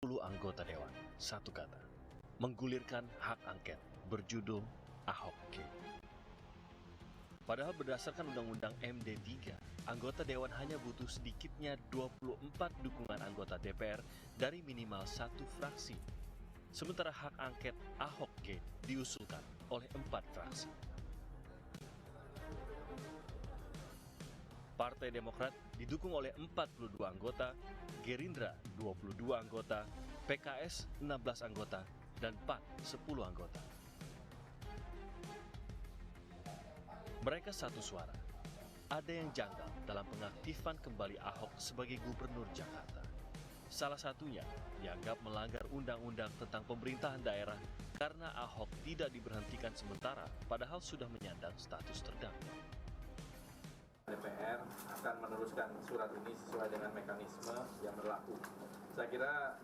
10 anggota Dewan, satu kata, menggulirkan hak angket berjudul Ahok Gate. Padahal berdasarkan Undang-Undang MD3, anggota Dewan hanya butuh sedikitnya 24 dukungan anggota DPR dari minimal satu fraksi. Sementara hak angket Ahok Gate diusulkan oleh 4 fraksi. Partai Demokrat didukung oleh 42 anggota, Gerindra 22 anggota, PKS 16 anggota, dan PAN 10 anggota. Mereka satu suara. Ada yang janggal dalam pengaktifan kembali Ahok sebagai gubernur Jakarta. Salah satunya dianggap melanggar undang-undang tentang pemerintahan daerah karena Ahok tidak diberhentikan sementara padahal sudah menyandang status terdakwa. DPR akan meneruskan surat ini sesuai dengan mekanisme yang berlaku. Saya kira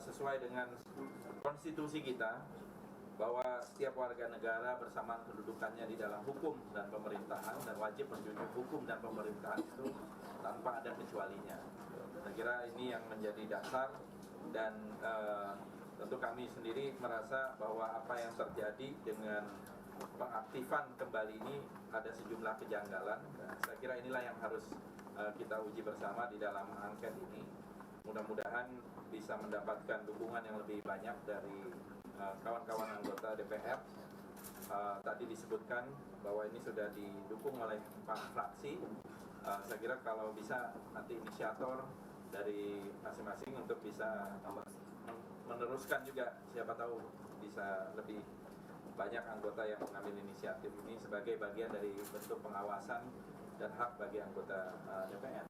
sesuai dengan konstitusi kita bahwa setiap warga negara bersamaan kedudukannya di dalam hukum dan pemerintahan dan wajib menjunjung hukum dan pemerintahan itu tanpa ada kecualinya. Saya kira ini yang menjadi dasar dan tentu kami sendiri merasa bahwa apa yang terjadi dengan pengaktifan kembali ini ada sejumlah kejanggalan. Saya kira inilah yang harus kita uji bersama di dalam angket ini. Mudah-mudahan bisa mendapatkan dukungan yang lebih banyak dari kawan-kawan anggota DPR. Tadi disebutkan bahwa ini sudah didukung oleh 4 fraksi. Saya kira kalau bisa nanti inisiator dari masing-masing untuk bisa meneruskan juga, siapa tahu bisa lebih banyak anggota yang mengambil inisiatif ini sebagai bagian dari bentuk pengawasan dan hak bagi anggota DPR.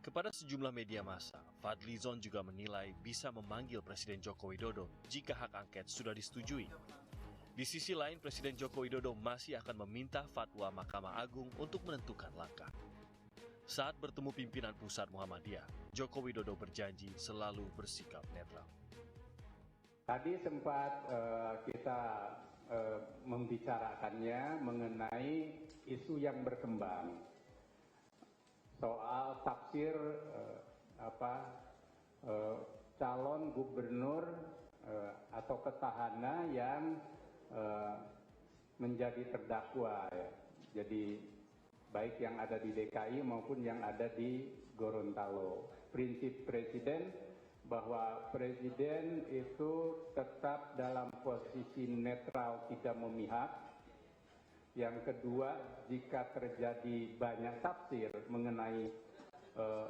Kepada sejumlah media massa, Fadlizon juga menilai bisa memanggil Presiden Joko Widodo jika hak angket sudah disetujui. Di sisi lain, Presiden Joko Widodo masih akan meminta fatwa Mahkamah Agung untuk menentukan langkah. Saat bertemu pimpinan pusat Muhammadiyah, Joko Widodo berjanji selalu bersikap netral. Tadi sempat kita membicarakannya mengenai isu yang berkembang soal tafsir calon gubernur atau petahana yang menjadi terdakwa. Jadi baik yang ada di DKI maupun yang ada di Gorontalo. Prinsip Presiden bahwa Presiden itu tetap dalam posisi netral, tidak memihak. Yang kedua, jika terjadi banyak tafsir mengenai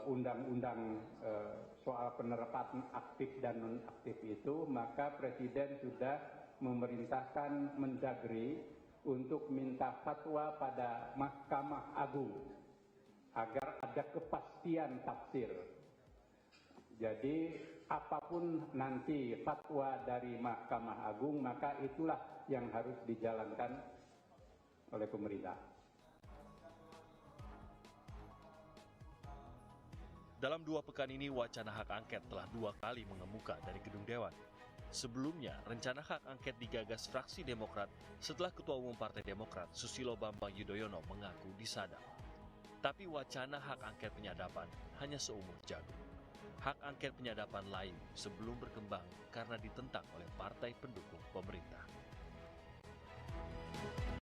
undang-undang soal penerapan aktif dan non-aktif itu, maka Presiden sudah memerintahkan Mendagri untuk minta fatwa pada Mahkamah Agung agar ada kepastian tafsir. Jadi apapun nanti fatwa dari Mahkamah Agung, maka itulah yang harus dijalankan oleh pemerintah. Dalam 2 pekan ini, wacana hak angket telah 2 kali mengemuka dari gedung Dewan. Sebelumnya, rencana hak angket digagas fraksi Demokrat setelah Ketua Umum Partai Demokrat Susilo Bambang Yudhoyono mengaku disadap. Tapi wacana hak angket penyadapan hanya seumur jagung. Hak angket penyadapan lain sebelum berkembang karena ditentang oleh partai pendukung pemerintah.